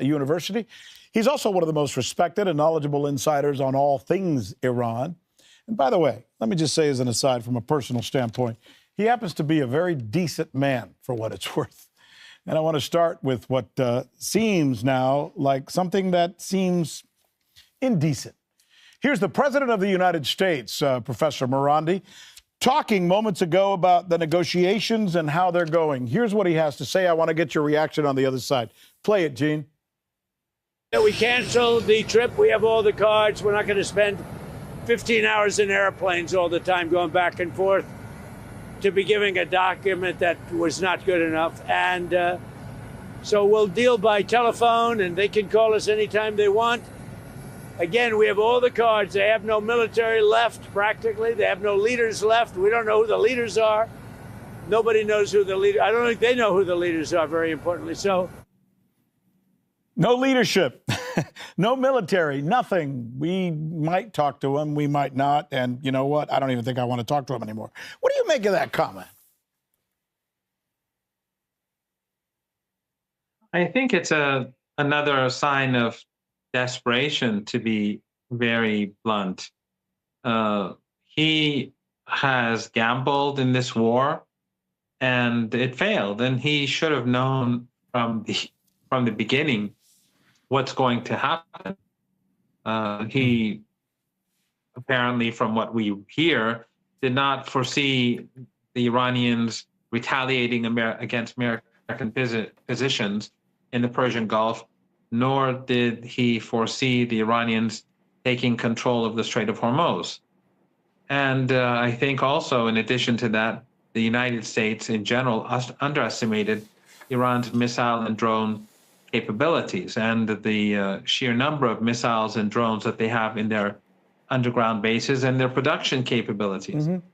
University. He's also one of the most respected and knowledgeable insiders on all things Iran. And by the way, let me just say as an aside from a personal standpoint, he happens to be a very decent man for what it's worth. And I want to start with what seems now like something that seems indecent. Here's the President of the United States, Professor Marandi, talking moments ago about the negotiations and how they're going. Here's what he has to say. I want to get your reaction on the other side. Play it, Gene. We canceled the trip. We have all the cards. We're not going to spend 15 hours in airplanes all the time going back and forth to be giving a document that was not good enough. And so we'll deal by telephone, and they can call us anytime they want. Again, we have all the cards. They have no military left, practically. They have no leaders left. We don't know who the leaders are. Nobody knows who the leader. I don't think they know who the leaders are, very importantly. So, no leadership, no military, nothing. We might talk to him, we might not. And you know what? I don't even think I want to talk to him anymore. What do you make of that comment? I think it's another sign of desperation, to be very blunt. He has gambled in this war, and it failed. And he should have known from the beginning what's going to happen. He apparently, from what we hear, did not foresee the Iranians retaliating against American positions in the Persian Gulf, nor did he foresee the Iranians taking control of the Strait of Hormuz. And I think also, in addition to that, the United States in general underestimated Iran's missile and drone capabilities and the sheer number of missiles and drones that they have in their underground bases and their production capabilities. Mm-hmm.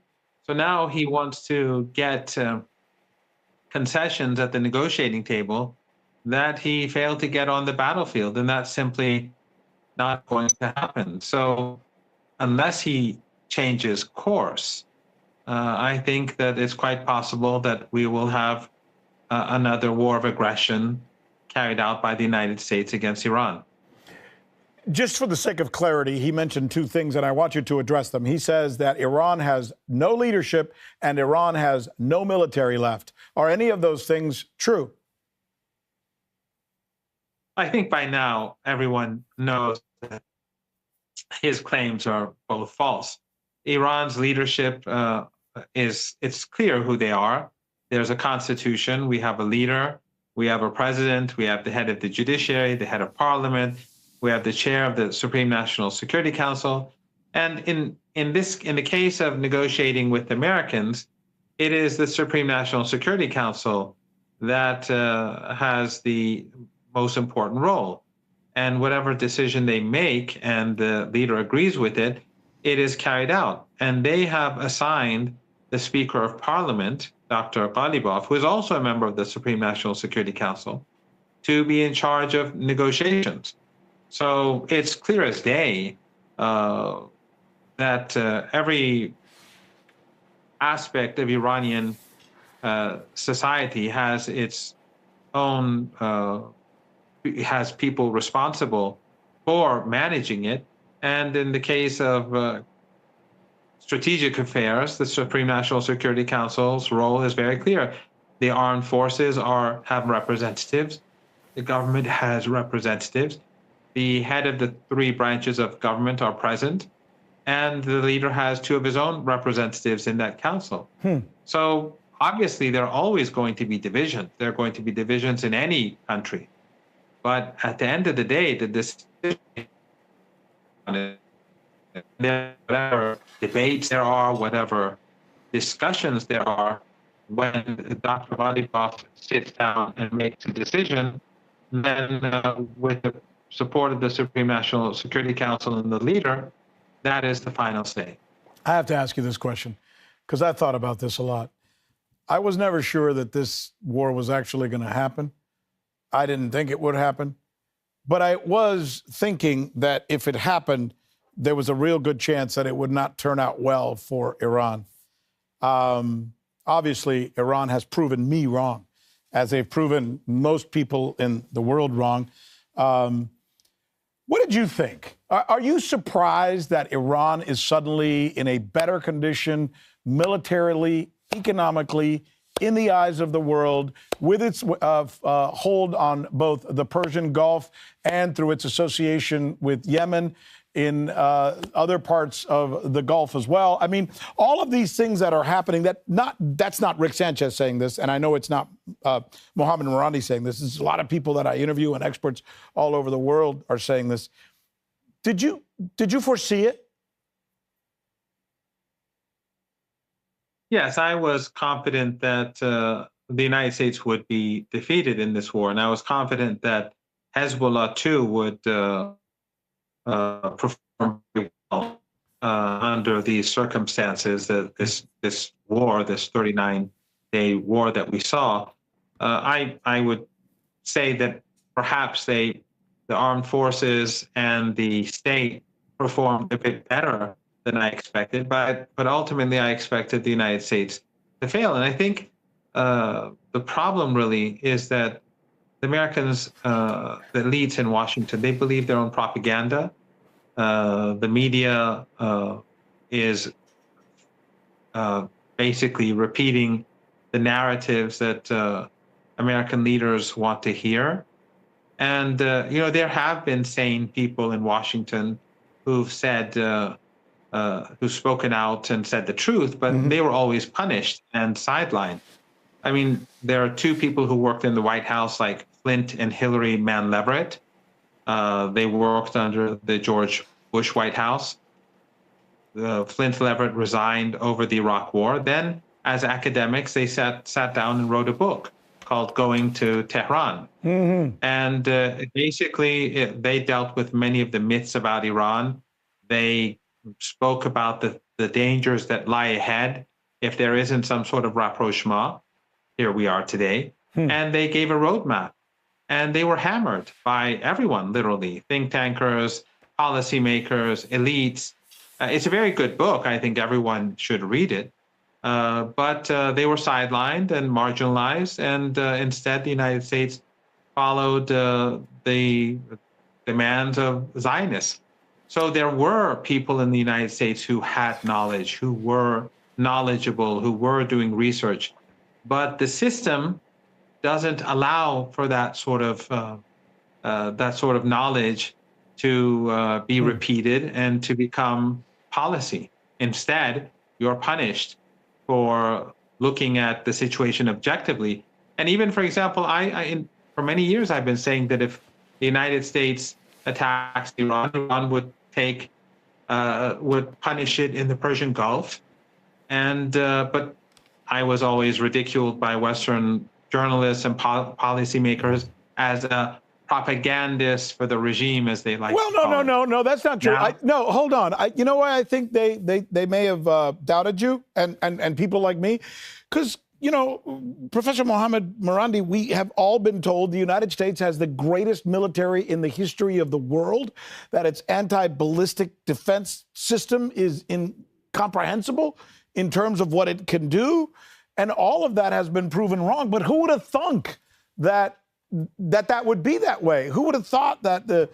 So now he wants to get concessions at the negotiating table that he failed to get on the battlefield, and that's simply not going to happen. So unless he changes course, I think that it's quite possible that we will have another war of aggression carried out by the United States against Iran. Just for the sake of clarity, he mentioned two things, and I want you to address them. He says that Iran has no leadership and Iran has no military left. Are any of those things true? I think by now everyone knows that his claims are both false. Iran's leadership it's clear who they are. There's a constitution, we have a leader, we have a president, we have the head of the judiciary, the head of parliament, we have the chair of the Supreme National Security Council. And in the case of negotiating with the Americans, it is the Supreme National Security Council that has the most important role. And whatever decision they make and the leader agrees with it, it is carried out. And they have assigned the Speaker of Parliament, Dr. Ghalibaf, who is also a member of the Supreme National Security Council, to be in charge of negotiations. So it's clear as day that every aspect of Iranian society has its own has people responsible for managing it. And in the case of strategic affairs, the Supreme National Security Council's role is very clear. The armed forces have representatives. The government has representatives. The head of the three branches of government are present. And the leader has two of his own representatives in that council. So obviously, there are always going to be divisions. There are going to be divisions in any country. But at the end of the day, the decision, whatever debates there are, whatever discussions there are, when Dr. Ghalibaf sits down and makes a decision, then with the support of the Supreme National Security Council and the leader, that is the final say. I have to ask you this question, because I thought about this a lot. I was never sure that this war was actually going to happen. I didn't think it would happen. But I was thinking that if it happened, there was a real good chance that it would not turn out well for Iran. Obviously, Iran has proven me wrong, as they've proven most people in the world wrong. What did you think? Are you surprised that Iran is suddenly in a better condition militarily, economically, in the eyes of the world, with its hold on both the Persian Gulf and through its association with Yemen in other parts of the Gulf as well? I mean, all of these things that are happening, that's not Rick Sanchez saying this, and I know it's not Mohammad Marandi saying this. It's a lot of people that I interview and experts all over the world are saying this. Did you foresee it? Yes, I was confident that the United States would be defeated in this war, and I was confident that Hezbollah too would perform well under these circumstances. That this war, this 39-day war that we saw, I would say that perhaps the armed forces and the state performed a bit better than I expected, but ultimately I expected the United States to fail. And I think the problem really is that the Americans, the elites in Washington, they believe their own propaganda. The media is basically repeating the narratives that American leaders want to hear. And, there have been sane people in Washington who've said, who've spoken out and said the truth, but they were always punished and sidelined. I mean, there are two people who worked in the White House, like Flint and Hillary Leverett. They worked under the George Bush White House. Flint Leverett resigned over the Iraq War. Then, as academics, they sat down and wrote a book called Going to Tehran. And basically, they dealt with many of the myths about Iran. They spoke about the dangers that lie ahead if there isn't some sort of rapprochement. Here we are today. And they gave a roadmap. And they were hammered by everyone, literally, think tankers, policymakers, elites. It's a very good book. I think everyone should read it. But they were sidelined and marginalized. And instead, the United States followed the demands of Zionists. So there were people in the United States who had knowledge, who were knowledgeable, who were doing research. But the system doesn't allow for that sort of knowledge to be repeated and to become policy. Instead, you're punished for looking at the situation objectively. And even, for example, for many years I've been saying that if the United States attacks Iran, Iran would punish it in the Persian Gulf. And but I was always ridiculed by Western journalists and policymakers as a propagandist for the regime, as they like. Well, no, that's not true. No, hold on. You know why I think they may have doubted you and people like me? Because, Professor Mohammad Marandi, we have all been told the United States has the greatest military in the history of the world, that its anti-ballistic defense system is incomprehensible in terms of what it can do. And all of that has been proven wrong. But who would have thunk that would be that way? Who would have thought that the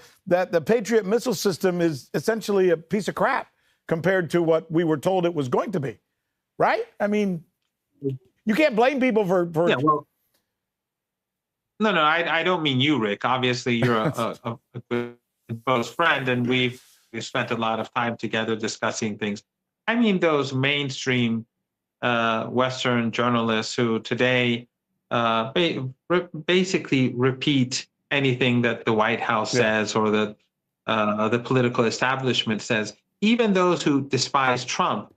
Patriot missile system is essentially a piece of crap compared to what we were told it was going to be, right? I mean, you can't blame people for... Yeah, well, no, I don't mean you, Rick. Obviously, you're a good close friend, and we've spent a lot of time together discussing things. I mean those mainstream Western journalists who today basically repeat anything that the White House says or that the political establishment says. Even those who despise Trump,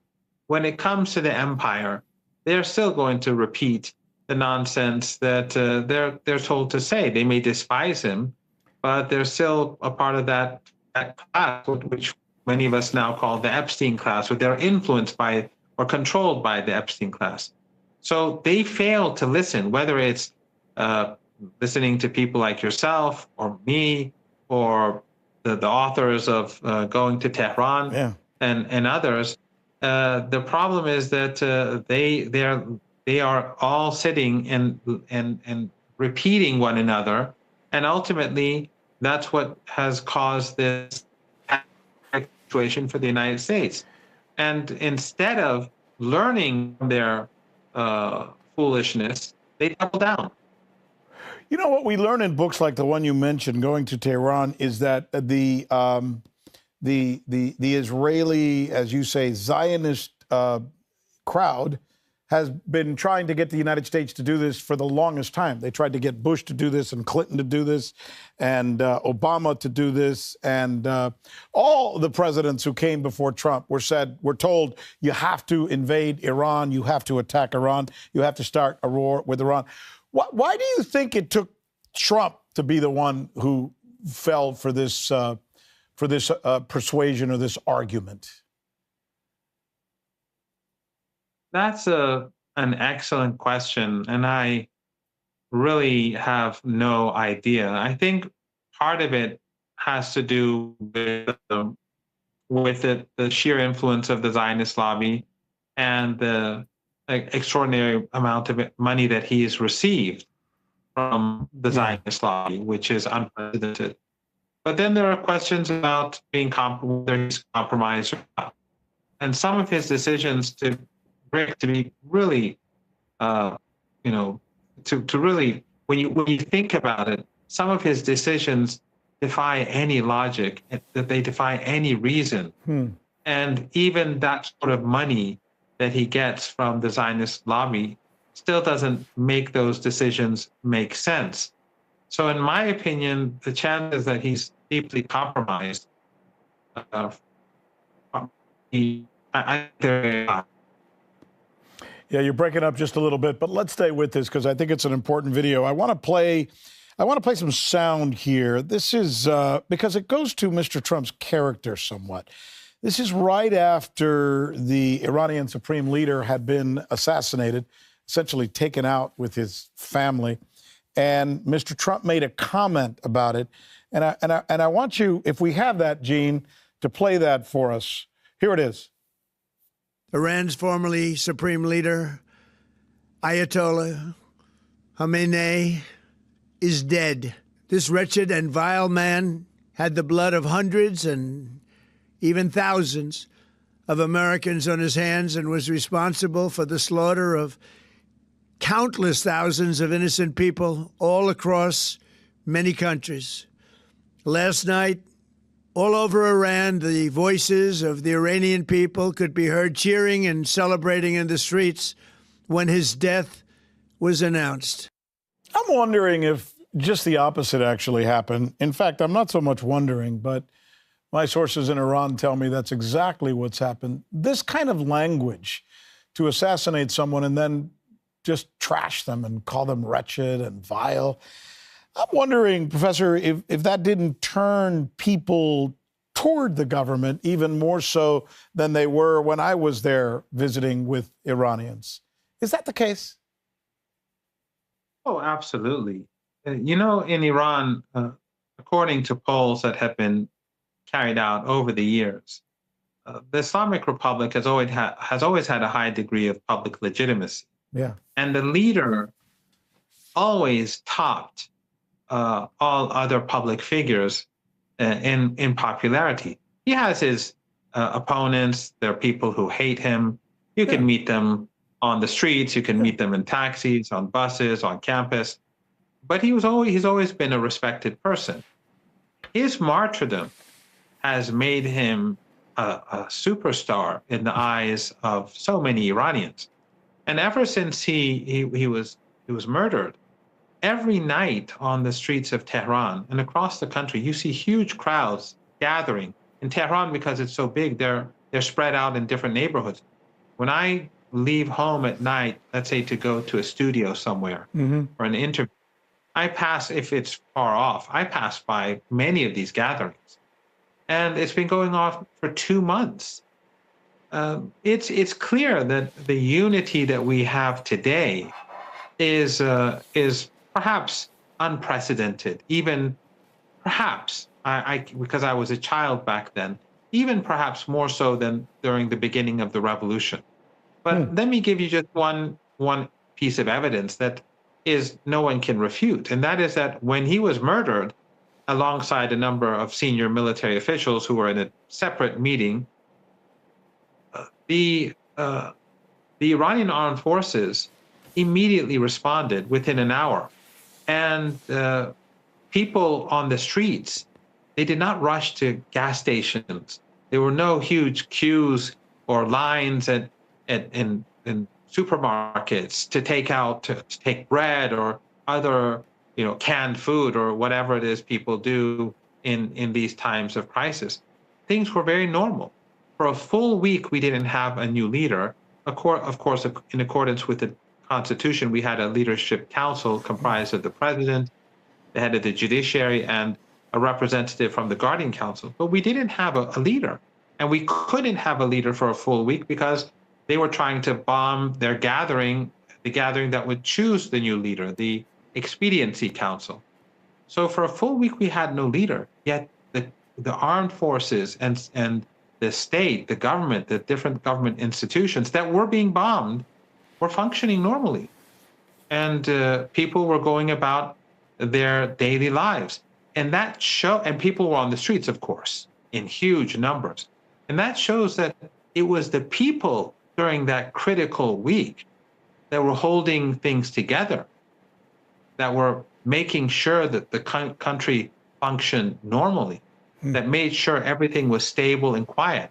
when it comes to the empire, they're still going to repeat the nonsense that they're told to say. They may despise him, but they're still a part of that class, which many of us now call the Epstein class, or they're influenced by or controlled by the Epstein class. So they fail to listen, whether it's listening to people like yourself or me or the authors of Going to Tehran and others. The problem is that they are all sitting and repeating one another, and ultimately That's what has caused this situation for the United States. And instead of learning from their foolishness, they double down. You know what we learn in books like the one you mentioned, Going to Tehran, is that the Israeli, as you say, Zionist crowd has been trying to get the United States to do this for the longest time. They tried to get Bush to do this and Clinton to do this and Obama to do this. And all the presidents who came before Trump were told, you have to invade Iran. You have to attack Iran. You have to start a war with Iran. Why do you think it took Trump to be the one who fell for this persuasion or this argument? That's an excellent question, and I really have no idea. I think part of it has to do with the sheer influence of the Zionist lobby and the extraordinary amount of money that he has received from the Zionist lobby, which is unprecedented. But then there are questions about whether he's compromised or not. And some of his decisions to be really, to really, when you think about it, some of his decisions defy any logic, that they defy any reason. And even that sort of money that he gets from the Zionist lobby still doesn't make those decisions make sense. So in my opinion, the chances that he's deeply compromised, I think they're very high. Yeah, you're breaking up just a little bit, but let's stay with this because I think it's an important video. I want to play some sound here. This is because it goes to Mr. Trump's character somewhat. This is right after the Iranian supreme leader had been assassinated, essentially taken out with his family, and Mr. Trump made a comment about it. And I want you, if we have that, Gene, to play that for us. Here it is. Iran's formerly supreme leader, Ayatollah Khamenei, is dead. This wretched and vile man had the blood of hundreds and even thousands of Americans on his hands and was responsible for the slaughter of countless thousands of innocent people all across many countries. Last night, all over Iran, the voices of the Iranian people could be heard cheering and celebrating in the streets when his death was announced. I'm wondering if just the opposite actually happened. In fact, I'm not so much wondering, but my sources in Iran tell me that's exactly what's happened. This kind of language to assassinate someone and then just trash them and call them wretched and vile. I'm wondering, Professor, if that didn't turn people toward the government even more so than they were when I was there visiting with Iranians. Is that the case? Oh, absolutely. In Iran, according to polls that have been carried out over the years, the Islamic Republic has always had a high degree of public legitimacy. Yeah. And the leader always topped all other public figures in popularity. He has his opponents. There are people who hate him. You can meet them on the streets. You can meet them in taxis, on buses, on campus. But he's always been a respected person. His martyrdom has made him a superstar in the eyes of so many Iranians. And ever since he was murdered, every night on the streets of Tehran and across the country, you see huge crowds gathering. In Tehran, because it's so big, they're spread out in different neighborhoods. When I leave home at night, let's say to go to a studio somewhere for an interview, I pass, if it's far off, I pass by many of these gatherings. And it's been going on for 2 months. It's clear that the unity that we have today is perhaps unprecedented, even perhaps, because I was a child back then, even perhaps more so than during the beginning of the revolution. But let me give you just one piece of evidence that no one can refute, and that is that when he was murdered, alongside a number of senior military officials who were in a separate meeting, the Iranian armed forces immediately responded within an hour. And people on the streets, they did not rush to gas stations. There were no huge queues or lines in supermarkets to take bread or other canned food or whatever it is people do in these times of crisis. Things were very normal. For a full week, we didn't have a new leader. Of course, in accordance with the Constitution, we had a leadership council comprised of the president, the head of the judiciary, and a representative from the Guardian Council. But we didn't have a leader. And we couldn't have a leader for a full week because they were trying to bomb their gathering, the gathering that would choose the new leader, the Expediency Council. So for a full week, we had no leader. Yet the armed forces and the state, the government, the different government institutions that were being bombed were functioning normally. And people were going about their daily lives. And people were on the streets, of course, in huge numbers. And that shows that it was the people during that critical week that were holding things together, that were making sure that the country functioned normally, that made sure everything was stable and quiet.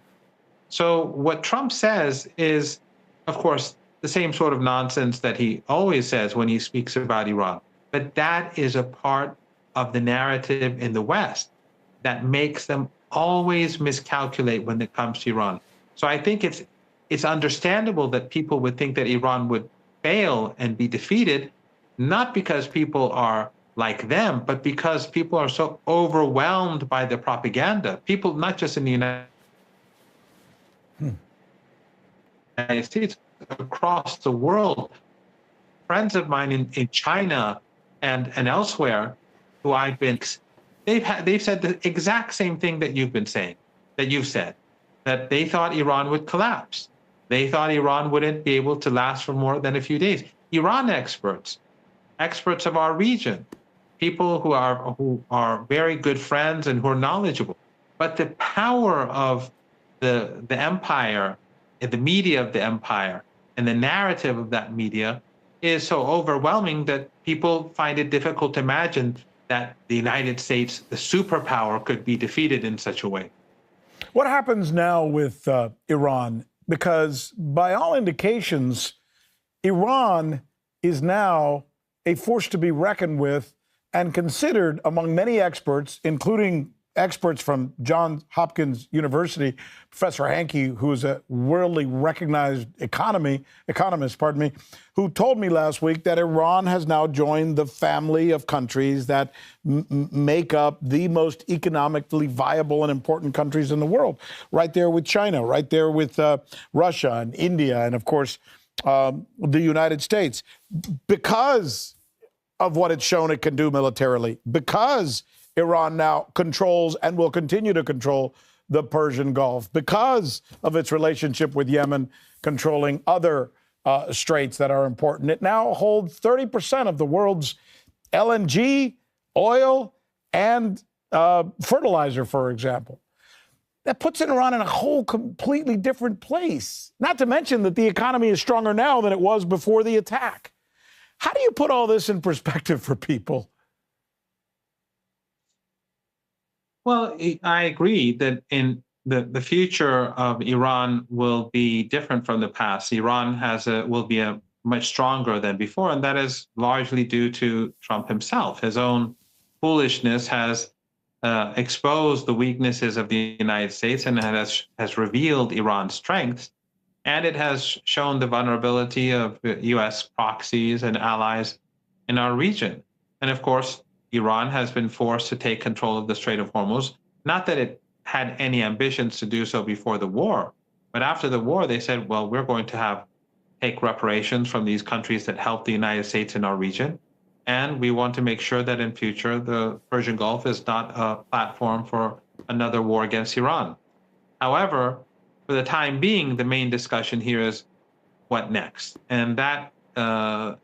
So what Trump says is, of course, the same sort of nonsense that he always says when he speaks about Iran. But that is a part of the narrative in the West that makes them always miscalculate when it comes to Iran. So I think it's understandable that people would think that Iran would fail and be defeated, not because people are like them, but because people are so overwhelmed by the propaganda. People, not just in the United States, across the world. Friends of mine in China and elsewhere who I've been, they've said the exact same thing that you've been saying, that you've said, that they thought Iran would collapse. They thought Iran wouldn't be able to last for more than a few days. Iran experts of our region, people who are very good friends and who are knowledgeable. But the power of the empire, the media of the empire, and the narrative of that media is so overwhelming that people find it difficult to imagine that the United States, the superpower, could be defeated in such a way. What happens now with Iran? Because by all indications, Iran is now a force to be reckoned with and considered among many experts, including experts from Johns Hopkins University, Professor Hankey, who is a worldly recognized economist, who told me last week that Iran has now joined the family of countries that make up the most economically viable and important countries in the world, right there with China, right there with Russia and India, and of course, the United States, because of what it's shown it can do militarily, because Iran now controls and will continue to control the Persian Gulf, because of its relationship with Yemen, controlling other straits that are important. It now holds 30% of the world's LNG, oil, and fertilizer, for example. That puts Iran in a whole completely different place. Not to mention that the economy is stronger now than it was before the attack. How do you put all this in perspective for people? Well, I agree that in the future of Iran will be different from the past. Iran will be a much stronger than before, and that is largely due to Trump himself. His own foolishness has exposed the weaknesses of the United States and has revealed Iran's strengths, and it has shown the vulnerability of U.S. proxies and allies in our region. And of course, Iran has been forced to take control of the Strait of Hormuz. Not that it had any ambitions to do so before the war, but after the war, they said, well, we're going to take reparations from these countries that helped the United States in our region. And we want to make sure that in future, the Persian Gulf is not a platform for another war against Iran. However, for the time being, the main discussion here is what next? And that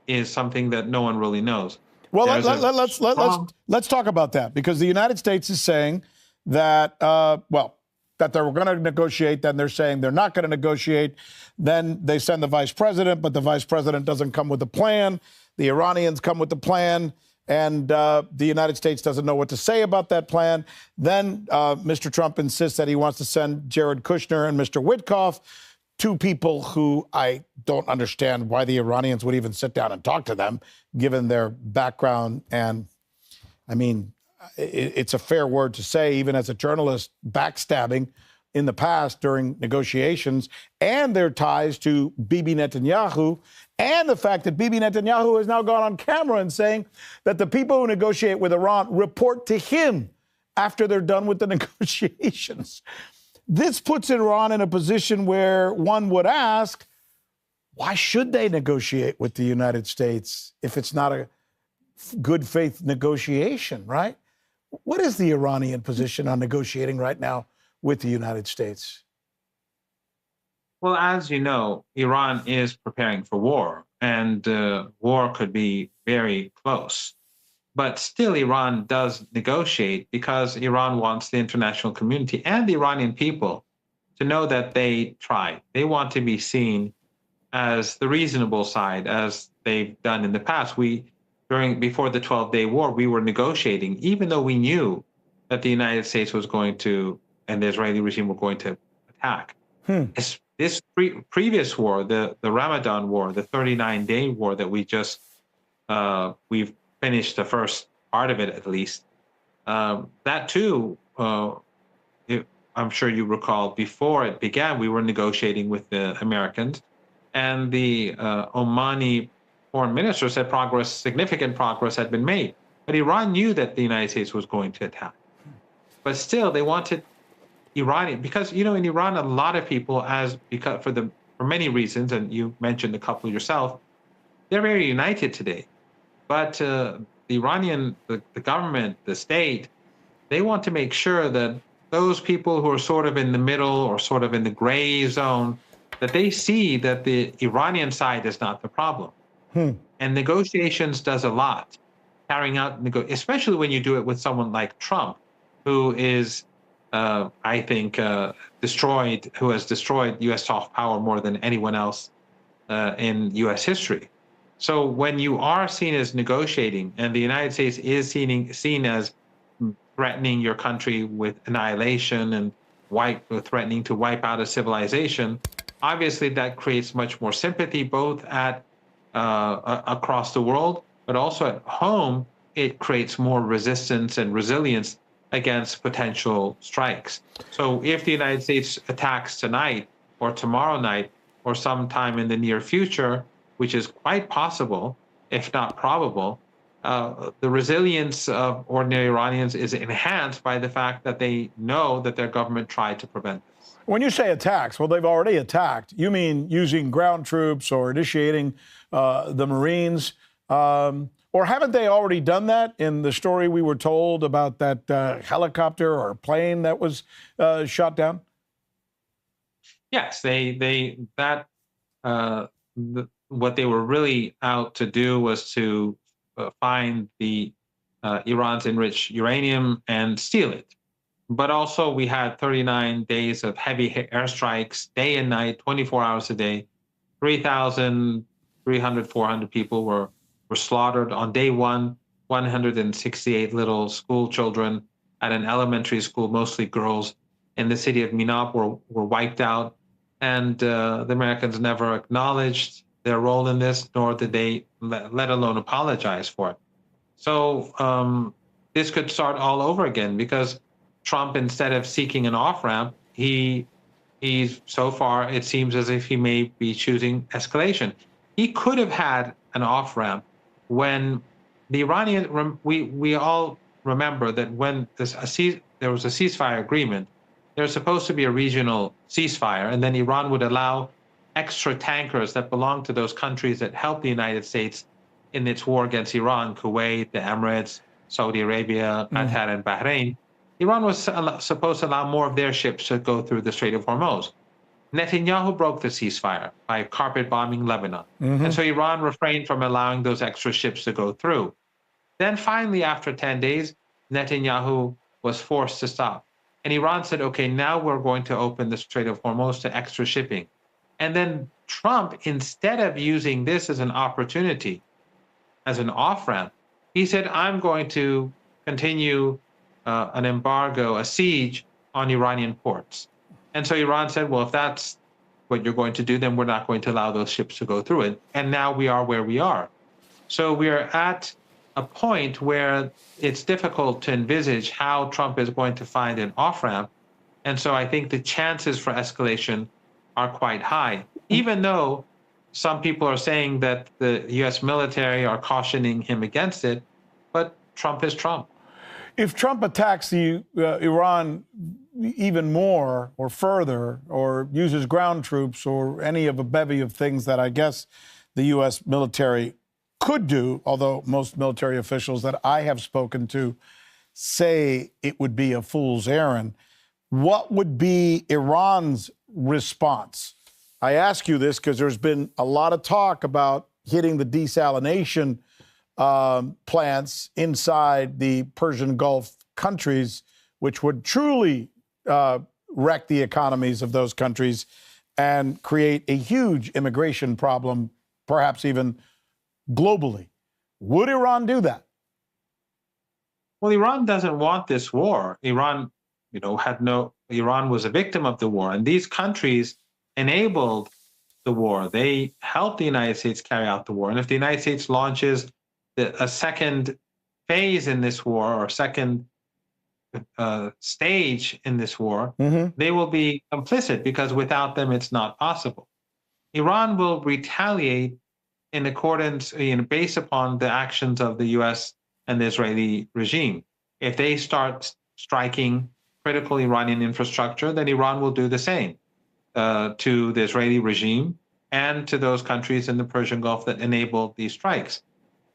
is something that no one really knows. Well, There's a strong- let's talk about that, because the United States is saying that that they're going to negotiate. Then they're saying they're not going to negotiate. Then they send the vice president, but the vice president doesn't come with a plan. The Iranians come with the plan, and the United States doesn't know what to say about that plan. Then Mr. Trump insists that he wants to send Jared Kushner and Mr. Witkoff, two people who I don't understand why the Iranians would even sit down and talk to them, given their background. And I mean, it's a fair word to say, even as a journalist, backstabbing in the past during negotiations, and their ties to Bibi Netanyahu, and the fact that Bibi Netanyahu has now gone on camera and saying that the people who negotiate with Iran report to him after they're done with the negotiations. This puts Iran in a position where one would ask, why should they negotiate with the United States if it's not a good faith negotiation, right? What is the Iranian position on negotiating right now with the United States? Well, as you know, Iran is preparing for war, and war could be very close. But still, Iran does negotiate because Iran wants the international community and the Iranian people to know that they tried. They want to be seen as the reasonable side, as they've done in the past. Before the 12-day war, we were negotiating, even though we knew that the United States was going to, and the Israeli regime were going to attack. This previous war, the Ramadan war, the 39-day war that we've finished the first part of it at least, that too, I'm sure you recall, before it began, we were negotiating with the Americans, and the Omani foreign minister said significant progress had been made. But Iran knew that the United States was going to attack. But still, they wanted Iranian, because, in Iran, a lot of people, for many reasons, and you mentioned a couple yourself, they're very united today. But the Iranian, the government, the state, they want to make sure that those people who are sort of in the middle or sort of in the gray zone, that they see that the Iranian side is not the problem. And negotiations does a lot, carrying out, especially when you do it with someone like Trump, who is, I think, who has destroyed U.S. soft power more than anyone else in U.S. history. So when you are seen as negotiating, and the United States is seen as threatening your country with annihilation and threatening to wipe out a civilization, obviously that creates much more sympathy, both across the world, but also at home. It creates more resistance and resilience against potential strikes. So if the United States attacks tonight or tomorrow night or sometime in the near future, which is quite possible, if not probable, the resilience of ordinary Iranians is enhanced by the fact that they know that their government tried to prevent this. When you say attacks, well, they've already attacked. You mean using ground troops or initiating the Marines? Or haven't they already done that in the story we were told about that helicopter or plane that was shot down? Yes, what they were really out to do was to find the Iran's enriched uranium and steal it. But also we had 39 days of heavy airstrikes, day and night, 24 hours a day. 3,300, 400 people were slaughtered. On day one, 168 little school children at an elementary school, mostly girls, in the city of Minab were wiped out. And the Americans never acknowledged their role in this, nor did they, let alone apologize for it. So this could start all over again, because Trump, instead of seeking an off-ramp, he's so far, it seems as if he may be choosing escalation. He could have had an off-ramp when the Iranian, we all remember that when there was a ceasefire agreement, there's supposed to be a regional ceasefire, and then Iran would allow extra tankers that belong to those countries that help the United States in its war against Iran, Kuwait, the Emirates, Saudi Arabia, Qatar, and Bahrain. Iran was supposed to allow more of their ships to go through the Strait of Hormuz. Netanyahu broke the ceasefire by carpet bombing Lebanon. And so Iran refrained from allowing those extra ships to go through. Then finally, after 10 days, Netanyahu was forced to stop. And Iran said, okay, now we're going to open the Strait of Hormuz to extra shipping. And then Trump, instead of using this as an opportunity, as an off-ramp, he said, I'm going to continue an embargo, a siege on Iranian ports. And so Iran said, well, if that's what you're going to do, then we're not going to allow those ships to go through it. And now we are where we are. So we're at a point where it's difficult to envisage how Trump is going to find an off-ramp. And so I think the chances for escalation are quite high, even though some people are saying that the U.S. military are cautioning him against it, but Trump is Trump. If Trump attacks Iran even more or further, or uses ground troops or any of a bevy of things that I guess the U.S. military could do, although most military officials that I have spoken to say it would be a fool's errand, what would be Iran's response? I ask you this because there's been a lot of talk about hitting the desalination plants inside the Persian Gulf countries, which would truly wreck the economies of those countries and create a huge immigration problem, perhaps even globally. Would Iran do that? Well, Iran doesn't want this war. Iran was a victim of the war, and these countries enabled the war. They helped the United States carry out the war. And if the United States launches a second phase in this war, or second stage in this war, they will be complicit, because without them, it's not possible. Iran will retaliate in accordance, based upon the actions of the U.S. and the Israeli regime. If they start striking critical Iranian infrastructure, then Iran will do the same to the Israeli regime and to those countries in the Persian Gulf that enabled these strikes.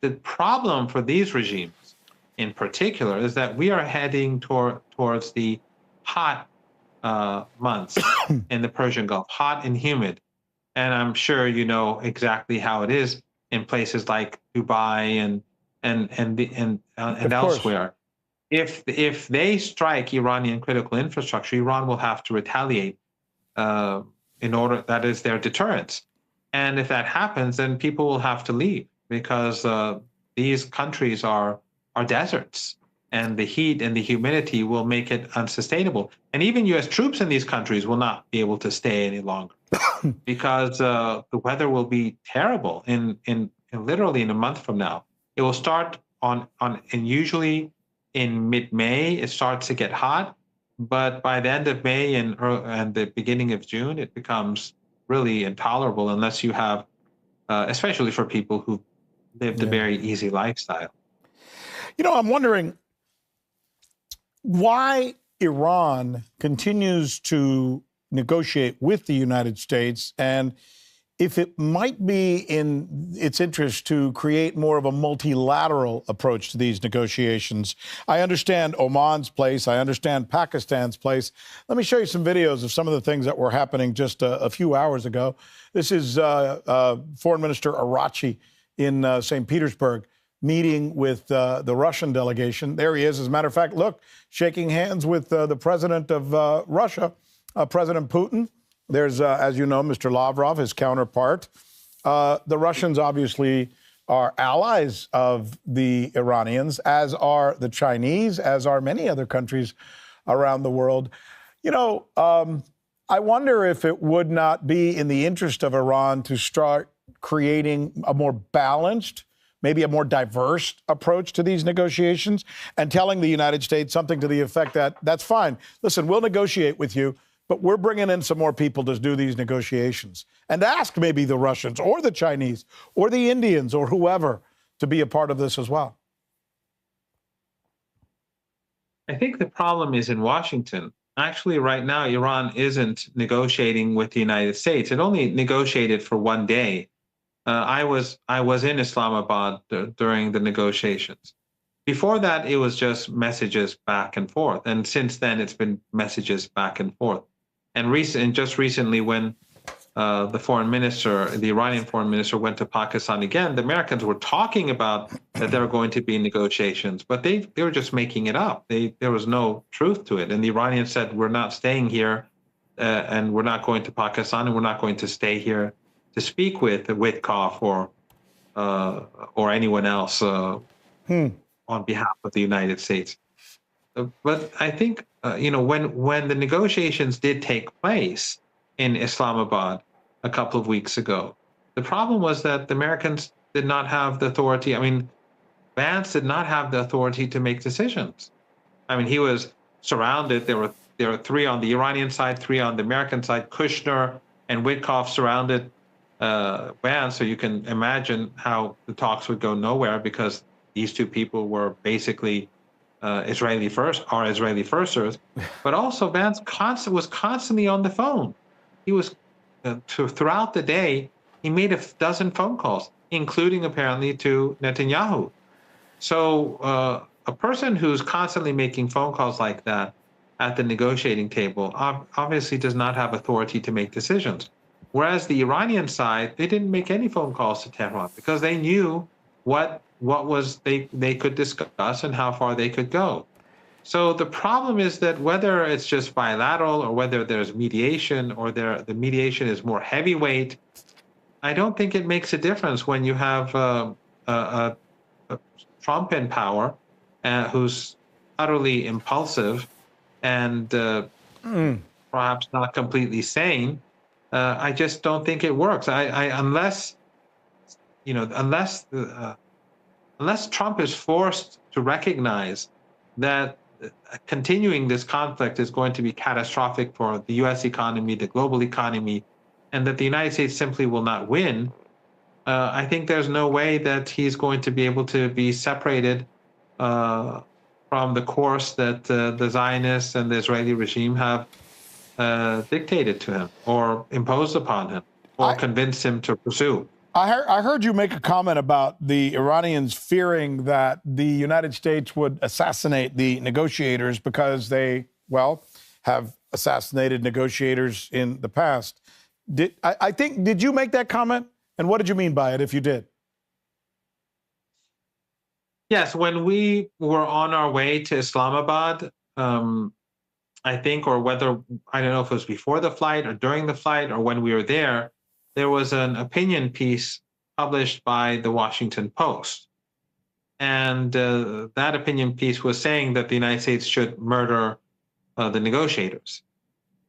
The problem for these regimes in particular is that we are heading towards the hot months in the Persian Gulf, hot and humid. And I'm sure you know exactly how it is in places like Dubai and elsewhere. If they strike Iranian critical infrastructure, Iran will have to retaliate in order, that is their deterrence. And if that happens, then people will have to leave, because these countries are deserts, and the heat and the humidity will make it unsustainable. And even U.S. troops in these countries will not be able to stay any longer because the weather will be terrible in literally in a month from now. It will start and usually in mid-May, it starts to get hot, but by the end of May and the beginning of June, it becomes really intolerable unless you have, especially for people who lived a very easy lifestyle. I'm wondering why Iran continues to negotiate with the United States, and if it might be in its interest to create more of a multilateral approach to these negotiations. I understand Oman's place. I understand Pakistan's place. Let me show you some videos of some of the things that were happening just a few hours ago. This is Foreign Minister Arachi in St. Petersburg meeting with the Russian delegation. There he is. As a matter of fact, look, shaking hands with the president of Russia, President Putin. There's, as you know, Mr. Lavrov, his counterpart. The Russians obviously are allies of the Iranians, as are the Chinese, as are many other countries around the world. I wonder if it would not be in the interest of Iran to start creating a more balanced, maybe a more diverse approach to these negotiations, and telling the United States something to the effect that, that's fine. Listen, we'll negotiate with you, but we're bringing in some more people to do these negotiations. And ask maybe the Russians or the Chinese or the Indians or whoever to be a part of this as well. I think the problem is in Washington. Actually, right now, Iran isn't negotiating with the United States. It only negotiated for one day. I was in Islamabad during the negotiations. Before that, it was just messages back and forth. And since then, it's been messages back and forth. And just recently, when the foreign minister, the Iranian foreign minister, went to Pakistan again, the Americans were talking about that there were going to be negotiations, but they were just making it up. There was no truth to it. And the Iranians said, we're not staying here, and we're not going to Pakistan, and we're not going to stay here to speak with Witkoff or anyone else on behalf of the United States. But I think, when the negotiations did take place in Islamabad a couple of weeks ago, the problem was that the Americans did not have the authority. I mean, Vance did not have the authority to make decisions. I mean, he was surrounded. There were three on the Iranian side, three on the American side. Kushner and Witkoff surrounded Vance, so you can imagine how the talks would go nowhere, because these two people were basically Israeli firsters. But also Vance was constantly on the phone. He was throughout the day. He made a dozen phone calls, including apparently to Netanyahu. So a person who's constantly making phone calls like that at the negotiating table obviously does not have authority to make decisions. Whereas the Iranian side, they didn't make any phone calls to Tehran because they knew what they could discuss and how far they could go. So the problem is that whether it's just bilateral or whether there's mediation or the mediation is more heavyweight, I don't think it makes a difference when you have a Trump in power who's utterly impulsive and perhaps not completely sane. I just don't think it works. Unless Trump is forced to recognize that continuing this conflict is going to be catastrophic for the U.S. economy, the global economy, and that the United States simply will not win, I think there's no way that he's going to be able to be separated from the course that the Zionists and the Israeli regime have dictated to him or imposed upon him or convinced him to pursue. I heard you make a comment about the Iranians fearing that the United States would assassinate the negotiators because they, have assassinated negotiators in the past. Did you make that comment? And what did you mean by it, if you did? Yes, when we were on our way to Islamabad, I think, or whether, I don't know if it was before the flight or during the flight or when we were there was an opinion piece published by the Washington Post. And that opinion piece was saying that the United States should murder the negotiators.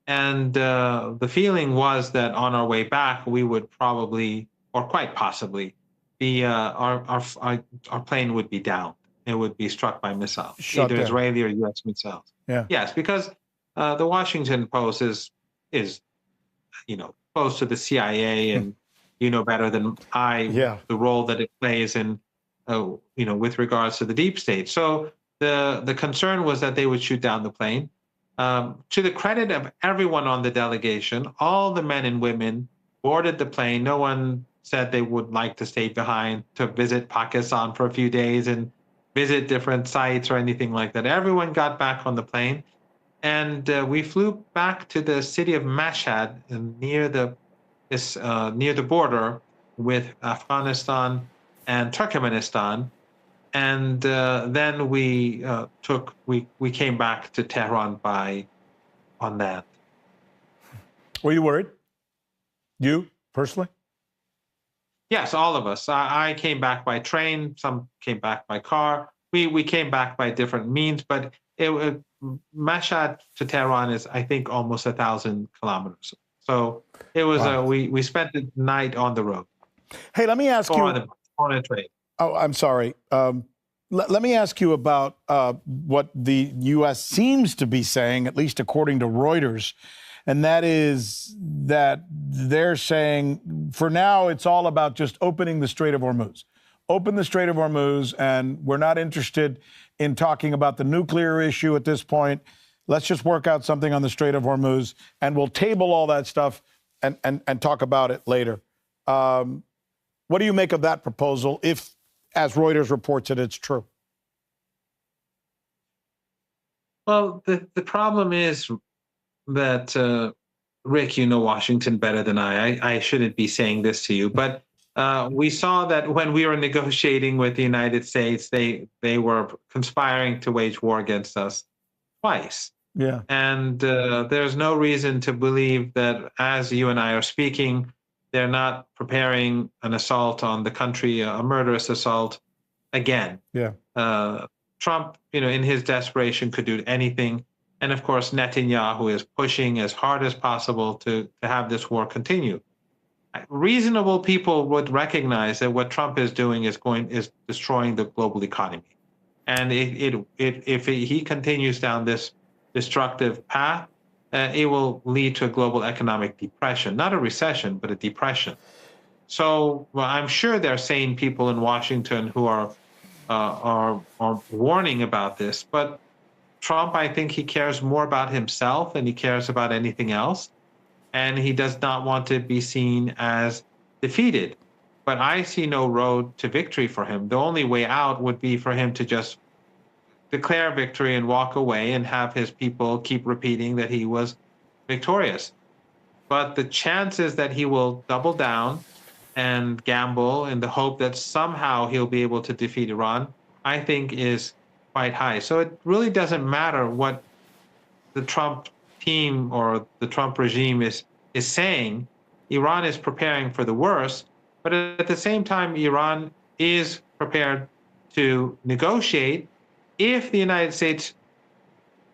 And the feeling was that on our way back, we would probably, or quite possibly, be our plane would be downed. It would be struck by missiles, either Israeli or U.S. missiles. Yeah. Yes, because the Washington Post is close to the CIA, and you know better than I the role that it plays in, with regards to the deep state. So the concern was that they would shoot down the plane. To the credit of everyone on the delegation, all the men and women boarded the plane. No one said they would like to stay behind to visit Pakistan for a few days and visit different sites or anything like that. Everyone got back on the plane. And we flew back to the city of Mashhad near the border with Afghanistan and Turkmenistan, and then we came back to Tehran on that. Were you worried? You personally? Yes, all of us. I came back by train. Some came back by car. We came back by different means, but Mashhad to Tehran is, I think, almost 1,000 kilometers. So it was we spent the night on the road. Hey, let me ask you on a train. Oh, I'm sorry. Let me ask you about what the U.S. seems to be saying, at least according to Reuters, and that is that they're saying for now it's all about just opening the Strait of Hormuz. Open the Strait of Hormuz, and we're not interested in talking about the nuclear issue at this point. Let's just work out something on the Strait of Hormuz, and we'll table all that stuff and talk about it later. What do you make of that proposal, if, as Reuters reports it, it's true? Well, the problem is that Rick, you know Washington better than I shouldn't be saying this to you, but we saw that when we were negotiating with the United States, they were conspiring to wage war against us twice. Yeah. And there's no reason to believe that as you and I are speaking, they're not preparing an assault on the country, a murderous assault again. Yeah. Trump, in his desperation could do anything. And of course, Netanyahu is pushing as hard as possible to have this war continue. Reasonable people would recognize that what Trump is doing is destroying the global economy. And if he continues down this destructive path, it will lead to a global economic depression, not a recession, but a depression. So I'm sure there are sane people in Washington who are warning about this, but Trump, I think he cares more about himself than he cares about anything else. And he does not want to be seen as defeated. But I see no road to victory for him. The only way out would be for him to just declare victory and walk away and have his people keep repeating that he was victorious. But the chances that he will double down and gamble in the hope that somehow he'll be able to defeat Iran, I think is quite high. So it really doesn't matter what the Trump team or the Trump regime is saying. Iran is preparing for the worst, but at the same time, Iran is prepared to negotiate if the United States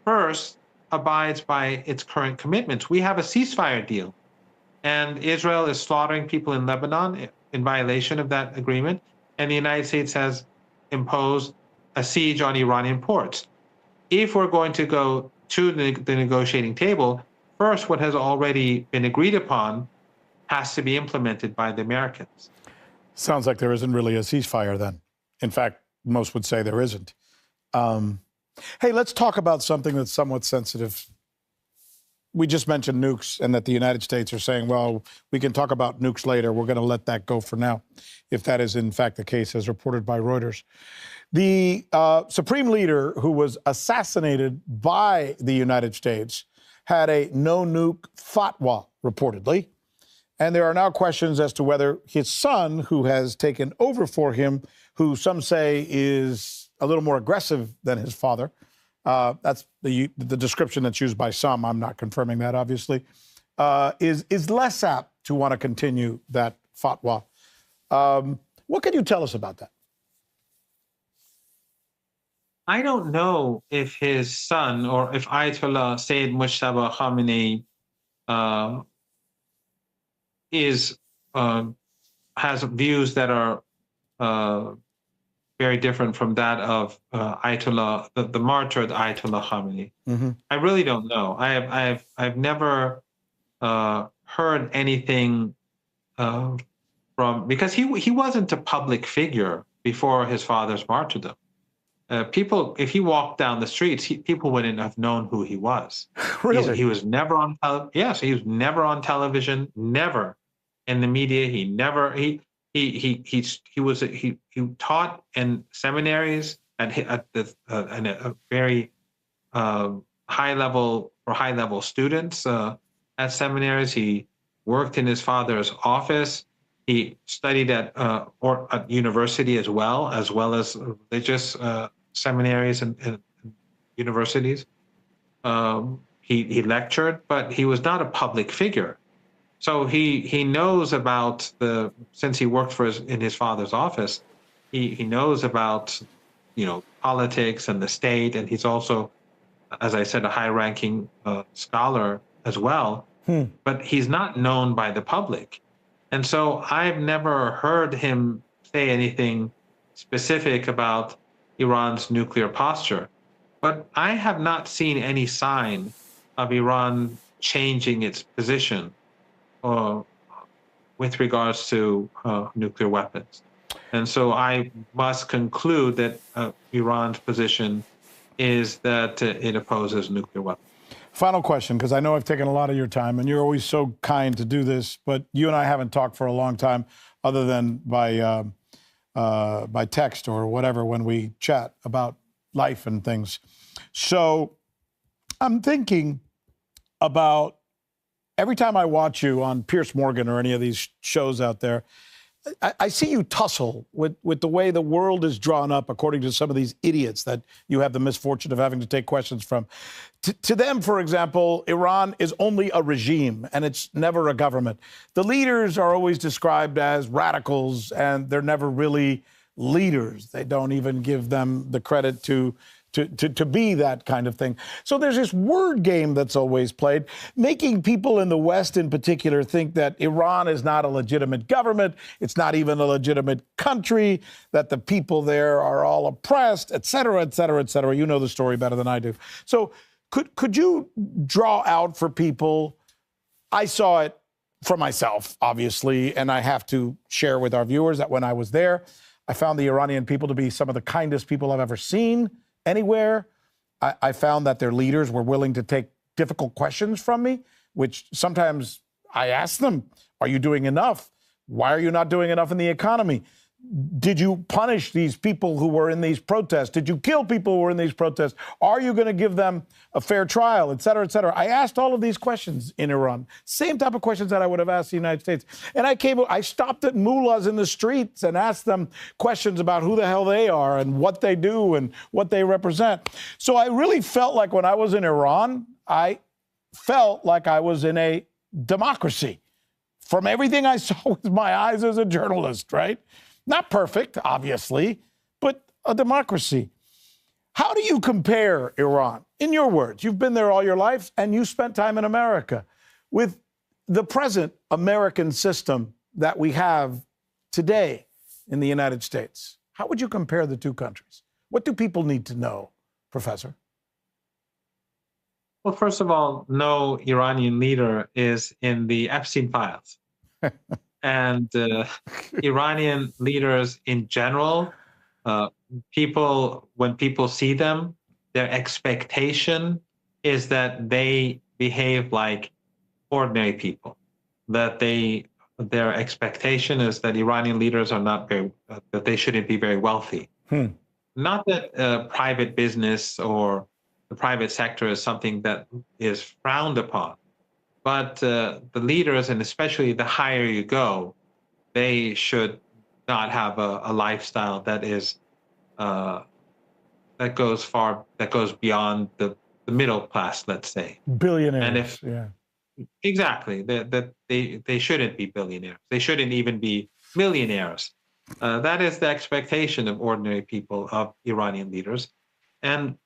first abides by its current commitments. We have a ceasefire deal, and Israel is slaughtering people in Lebanon in violation of that agreement, and the United States has imposed a siege on Iranian ports. If we're going to go to the negotiating table, first, what has already been agreed upon has to be implemented by the Americans. Sounds like there isn't really a ceasefire then. In fact, most would say there isn't. Hey, let's talk about something that's somewhat sensitive. We just mentioned nukes and that the United States are saying, well, we can talk about nukes later. We're going to let that go for now, if that is in fact the case, as reported by Reuters. The supreme leader who was assassinated by the United States had a no-nuke fatwa, reportedly. And there are now questions as to whether his son, who has taken over for him, who some say is a little more aggressive than his father, that's the description that's used by some, I'm not confirming that, obviously, is less apt to want to continue that fatwa. What can you tell us about that? I don't know if his son or if Ayatollah Sayyid Mujtaba Khamenei has views that are very different from that of Ayatollah, the martyred Ayatollah Khamenei. Mm-hmm. I really don't know. I've never heard anything because he wasn't a public figure before his father's martyrdom. People, if he walked down the streets, people wouldn't have known who he was. Really? He was never on. Yes, he was never on television. Never in the media. He taught in seminaries at a very high level for high level students at seminaries. He worked in his father's office. He studied at university as well as religious seminaries and universities. He lectured, but he was not a public figure. So he knows about since he worked in his father's office, he knows about, politics and the state, and he's also, as I said, a high-ranking scholar as well. But he's not known by the public. And so I've never heard him say anything specific about Iran's nuclear posture. But I have not seen any sign of Iran changing its position with regards to nuclear weapons. And so I must conclude that Iran's position is that it opposes nuclear weapons. Final question, because I know I've taken a lot of your time, and you're always so kind to do this, but you and I haven't talked for a long time other than by text or whatever when we chat about life and things. So I'm thinking about every time I watch you on Piers Morgan or any of these shows out there, I see you tussle with the way the world is drawn up according to some of these idiots that you have the misfortune of having to take questions from. To them, for example, Iran is only a regime and it's never a government. The leaders are always described as radicals and they're never really leaders. They don't even give them the credit to be that kind of thing. So there's this word game that's always played, making people in the West in particular think that Iran is not a legitimate government, it's not even a legitimate country, that the people there are all oppressed, et cetera, et cetera, et cetera. You know the story better than I do. So could you draw out for people, I saw it for myself, obviously, and I have to share with our viewers that when I was there, I found the Iranian people to be some of the kindest people I've ever seen anywhere. I found that their leaders were willing to take difficult questions from me, which sometimes I asked them, are you doing enough? Why are you not doing enough in the economy? Did you punish these people who were in these protests? Did you kill people who were in these protests? Are you going to give them a fair trial, et cetera, et cetera? I asked all of these questions in Iran, same type of questions that I would have asked the United States. And I stopped at mullahs in the streets and asked them questions about who the hell they are and what they do and what they represent. So I really felt like when I was in Iran, I felt like I was in a democracy from everything I saw with my eyes as a journalist, right? Not perfect, obviously, but a democracy. How do you compare Iran, in your words, you've been there all your life and you spent time in America, with the present American system that we have today in the United States? How would you compare the two countries? What do people need to know, Professor? Well, first of all, no Iranian leader is in the Epstein files. And Iranian leaders in general, when people see them, their expectation is that they behave like ordinary people. That their expectation is that Iranian leaders are not that they shouldn't be very wealthy. Not that private business or the private sector is something that is frowned upon. But the leaders, and especially the higher you go, they should not have a lifestyle that is that goes beyond the middle class, let's say. Billionaires. And exactly, that they shouldn't be billionaires. They shouldn't even be millionaires. That is the expectation of ordinary people, of Iranian leaders. And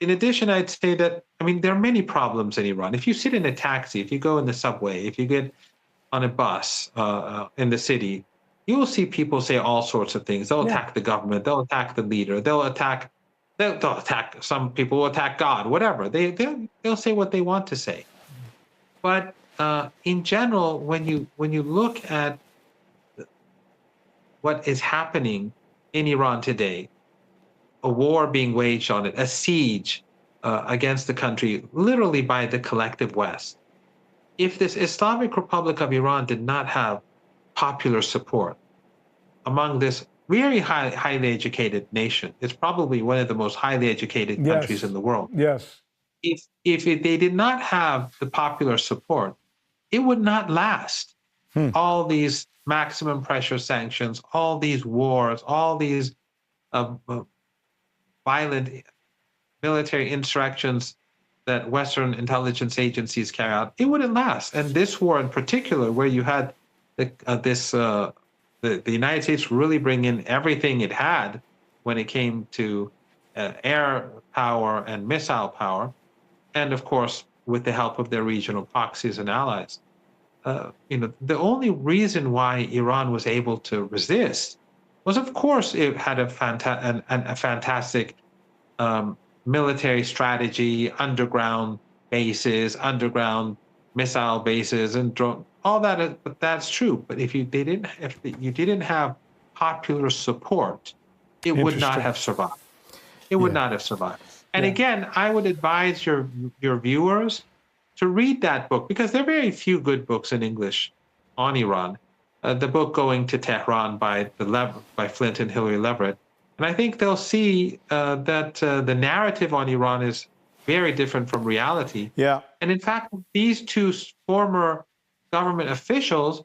in addition, I'd say that, there are many problems in Iran. If you sit in a taxi, if you go in the subway, if you get on a bus in the city, you will see people say all sorts of things. They'll attack the government. They'll attack the leader. They'll attack, some people will attack God, whatever. They'll say what they want to say. But in general, when you look at what is happening in Iran today, a war being waged on it, a siege against the country, literally by the collective West. If this Islamic Republic of Iran did not have popular support among this very highly educated nation, it's probably one of the most highly educated countries in the world. Yes. If they did not have the popular support, it would not last. All these maximum pressure sanctions, all these wars, all these violent military insurrections that Western intelligence agencies carry out, it wouldn't last. And this war in particular, where you had the United States really bring in everything it had when it came to air power and missile power, and of course, with the help of their regional proxies and allies. The only reason why Iran was able to resist was, of course, it had a fantastic military strategy, underground bases, underground missile bases, and drone. All that, but that's true. But if you didn't have popular support, it would not have survived. It would not have survived. And again, I would advise your viewers to read that book, because there are very few good books in English on Iran. The book Going to Tehran by Flint and Hilary Leverett. And I think they'll see that the narrative on Iran is very different from reality. Yeah. And in fact, these two former government officials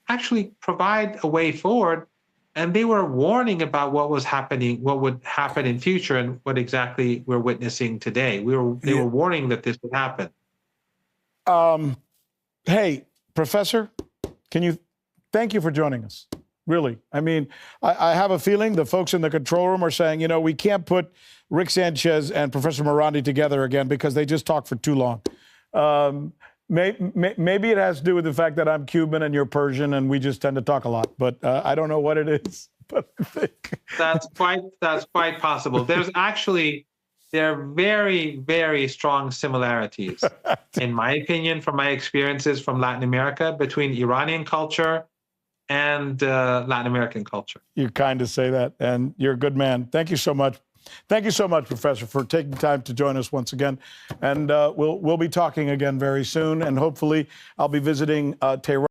actually provide a way forward, and they were warning about what was happening, what would happen in future, and what exactly we're witnessing today. They were warning that this would happen. Hey, Professor, thank you for joining us. Really. I mean, I have a feeling the folks in the control room are saying, you know, we can't put Rick Sanchez and Professor Marandi together again because they just talk for too long. Maybe it has to do with the fact that I'm Cuban and you're Persian and we just tend to talk a lot, but I don't know what it is. But I think that's quite possible. There are very, very strong similarities, in my opinion, from my experiences from Latin America, between Iranian culture and Latin American culture. You kind of say that, and you're a good man. Thank you so much. Thank you so much, Professor, for taking time to join us once again. And we'll be talking again very soon, and hopefully I'll be visiting Tehran.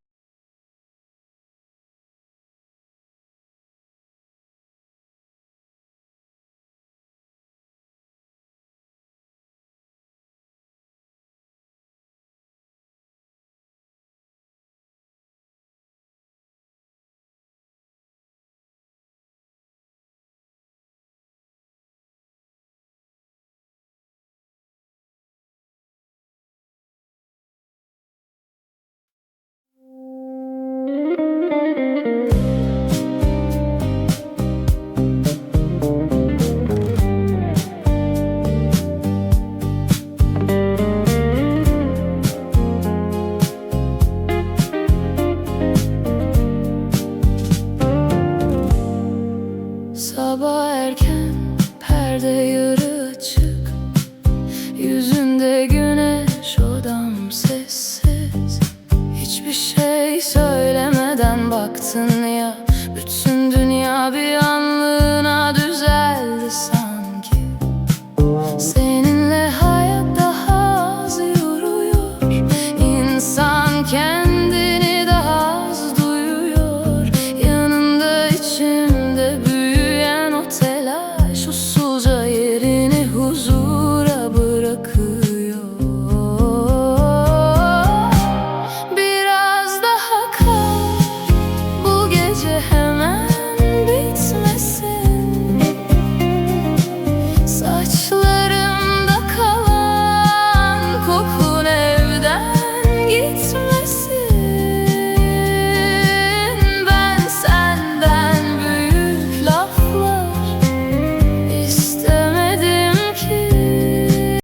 Sabah erken perde yarı açık, yüzünde güneş, odam sessiz. Hiçbir şey söylemeden baktın